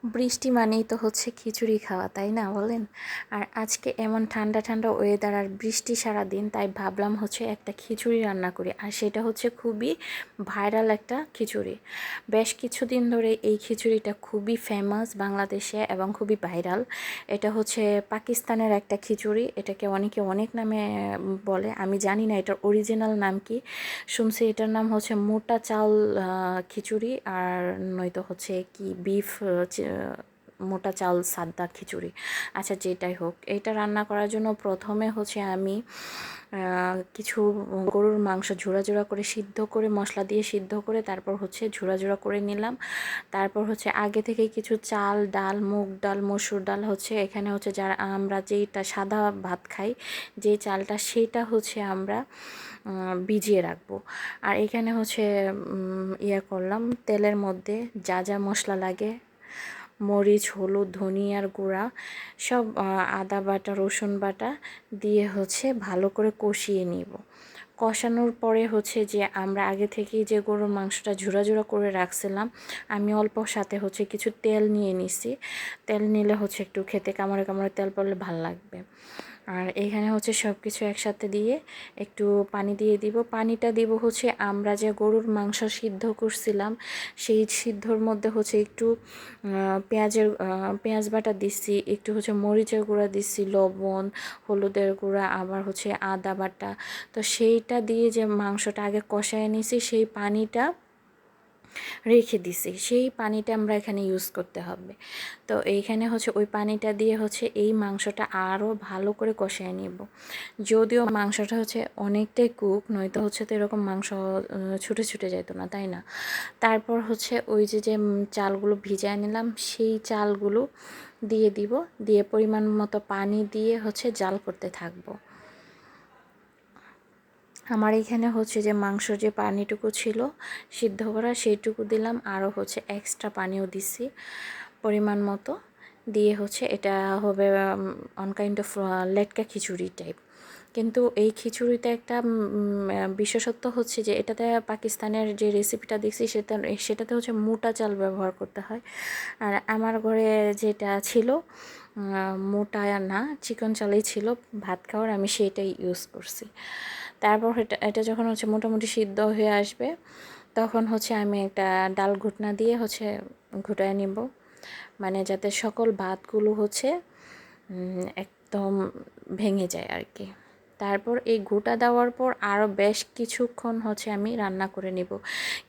বৃষ্টি মানেই তো হচ্ছে খিচুড়ি খাওয়া, তাই না বলেন? আর আজকে এমন ঠান্ডা ঠান্ডা ওয়েদার আর বৃষ্টি সারা দিন, তাই ভাবলাম হচ্ছে একটা খিচুড়ি রান্না করি। আর সেটা হচ্ছে খুবই ভাইরাল একটা খিচুড়ি। বেশ কিছুদিন ধরে এই খিচুড়িটা খুবই ফেমাস বাংলাদেশে এবং খুবই ভাইরাল। এটা হচ্ছে পাকিস্তানের একটা খিচুড়ি। এটাকে অনেকে অনেক নামে বলে, আমি জানি না এটার অরিজিনাল নাম কি। শুনছি এটার নাম হচ্ছে মোটা চাল খিচুড়ি, আর নয়তো হচ্ছে কি বিফ মোটা চাল সাদ্দা খিচুড়ি। আচ্ছা, যেটাই হোক, এটা রান্না করার জন্য প্রথমে হচ্ছে আমি কিছু গরুর মাংস ঝোড়া ঝোড়া করে সিদ্ধ করে, মশলা দিয়ে সিদ্ধ করে তারপর হচ্ছে ঝোড়া ঝোড়া করে নিলাম। তারপর হচ্ছে আগে থেকে কিছু চাল, ডাল, মুগ ডাল, মসুর ডাল হচ্ছে এখানে হচ্ছে যারা আমরা যেটা সাদা ভাত খাই, যে চালটা, সেটা হচ্ছে আমরা ভিজিয়ে রাখবো। আর এখানে হচ্ছে ইয়ে করলাম, তেলের মধ্যে যা যা মশলা লাগে, মরিচ, হলুদ, ধনিয়ার গুঁড়া সব, আদা বাটা, রসুন বাটা দিয়ে হচ্ছে ভালো করে কষিয়ে নিব। কষানোর পরে হচ্ছে যে আমরা আগে থেকেই যে গরুর মাংসটা ঝুরা ঝুরা করে রাখছিলাম, আমি অল্প সাথে হচ্ছে কিছু তেল নিয়ে নিছি। তেল নিলে হচ্ছে একটু খেতে কামড়ে কামড়ে তেল পড়লে ভাল লাগবে। আর এখানে হচ্ছে সব কিছু একসাথে দিয়ে একটু পানি দিয়ে দিব। পানিটা দিব হচ্ছে আমরা যে গরুর মাংস সিদ্ধ করছিলাম, সেই সিদ্ধর মধ্যে হচ্ছে একটু পেঁয়াজ বাটা দিচ্ছি, একটু হচ্ছে মরিচের গুঁড়া দিচ্ছি, লবণ, হলুদের গুঁড়া, আবার হচ্ছে আদা বাটা। তো সেইটা দিয়ে যে মাংসটা আগে কষায় নিছি, সেই পানিটা রেখে দিছি, সেই পানিটা আমরা এখানে ইউজ করতে হবে। তো এইখানে হচ্ছে ওই পানিটা দিয়ে হচ্ছে এই মাংসটা আরও ভালো করে কষিয়ে নিব। যদিও মাংসটা হচ্ছে অনেকটাই কুক, নয়তো হচ্ছে তো এরকম মাংস ছুটে ছুটে যেত না, তাই না? তারপর হচ্ছে ওই যে যে চালগুলো ভিজায় নিলাম, সেই চালগুলো দিয়ে দিব, দিয়ে পরিমাণ মতো পানি দিয়ে হচ্ছে জাল করতে থাকবো। আমার এখানে হচ্ছে যে মাংসর যে পানিটুকু ছিল সিদ্ধ করা, সেইটুকু দিলাম, আরও হচ্ছে এক্সট্রা পানিও দিছি পরিমাণ মতো। দিয়ে হচ্ছে এটা হবে অন কাইন্ড অফ লেটকা খিচুড়ি টাইপ। কিন্তু এই খিচুড়িতে একটা বিশেষত্ব হচ্ছে যে এটাতে পাকিস্তানের যে রেসিপিটা দেখছি সেটাতে হচ্ছে মোটা চাল ব্যবহার করতে হয়। আর আমার ঘরে যেটা ছিল মোটা না, চিকন চালেই ছিল ভাত খাওয়ার, আমি সেটাই ইউজ করছি। তারপর এটা এটা যখন হচ্ছে মোটামুটি সিদ্ধ হয়ে আসবে, তখন হচ্ছে আমি একটা ডাল ঘুটনা দিয়ে হচ্ছে ঘুটায় নিব, মানে যাতে সকল ভাতগুলো হচ্ছে একদম ভেঙে যায় আর কি। তারপর এই গোটা দেওয়ার পর আরও বেশ কিছুক্ষণ হচ্ছে আমি রান্না করে নেব।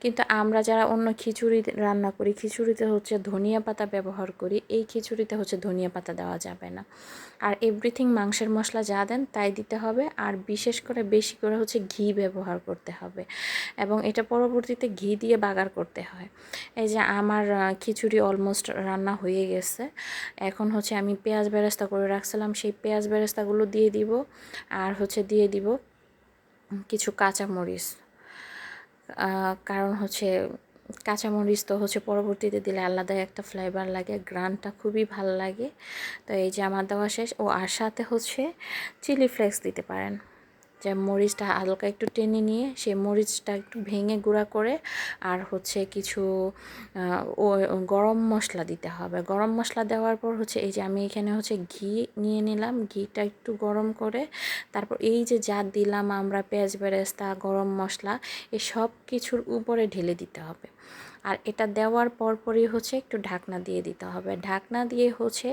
কিন্তু আমরা যারা অন্য খিচুড়ি রান্না করি, খিচুড়িতে হচ্ছে ধনিয়া পাতা ব্যবহার করি, এই খিচুড়িতে হচ্ছে ধনিয়া পাতা দেওয়া যাবে না। আর এভরিথিং মাংসের মশলা যা দেন তাই দিতে হবে, আর বিশেষ করে বেশি করে হচ্ছে ঘি ব্যবহার করতে হবে, এবং এটা পরবর্তীতে ঘি দিয়ে বাগার করতে হয়। এই যে আমার খিচুড়ি অলমোস্ট রান্না হয়ে গেছে। এখন হচ্ছে আমি পেঁয়াজ বেরেস্তা করে রাখছিলাম, সেই পেঁয়াজ বেরেস্তাগুলো দিয়ে দিব, আর হচ্ছে দিয়ে দিব কিছু কাঁচামরিচ। কারণ হচ্ছে কাঁচামরিচ তো হচ্ছে পরবর্তীতে দিলে আলাদা একটা ফ্লেভার লাগে, গ্রানটা খুবই ভালো লাগে। তো এই যে আমার দেওয়া শেষ। ও আর সাথে হচ্ছে চিলি ফ্লেক্স দিতে পারেন, যে মরিচটা হালকা একটু টেনে নিয়ে সেই মরিচটা একটু ভেঙে গুঁড়া করে, আর হচ্ছে কিছু ও গরম মশলা দিতে হবে। গরম মশলা দেওয়ার পর হচ্ছে এই যে আমি এখানে হচ্ছে ঘি নিয়ে নিলাম, ঘিটা একটু গরম করে তারপর এই যে যা দিলাম আমরা পেঁয়াজ বেরেস্তা, গরম মশলা, এই সব কিছুর উপরে ঢেলে দিতে হবে। আর এটা দেওয়ার পরপরই হচ্ছে একটু ঢাকনা দিয়ে দিতে হবে। ঢাকনা দিয়ে হচ্ছে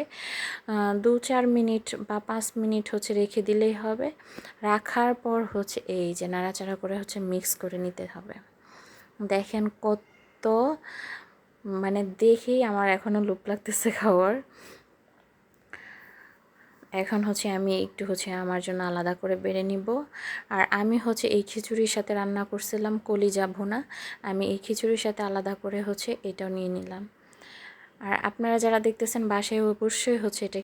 2-4 মিনিট বা 5 মিনিট হচ্ছে রেখে দিলেই হবে। রাখার পর হচ্ছে এই যে নাড়াচাড়া করে হচ্ছে মিক্স করে নিতে হবে। দেখেন কত, মানে দেখেই আমার এখনও লোভ লাগতেছে খাওয়ার। এখন হচ্ছে আমি একটু হচ্ছে আমার জন্য আলাদা করে বেড়ে নিব। আর আমি হচ্ছে এই খিচুড়ির সাথে রান্না করছিলাম কলিজা ভুনা, আমি এই খিচুড়ির সাথে আলাদা করে হচ্ছে এটাও নিয়ে নিলাম। আর আপনারা যারা দেখতেছেন বাসায় অবশ্যই হচ্ছে এটা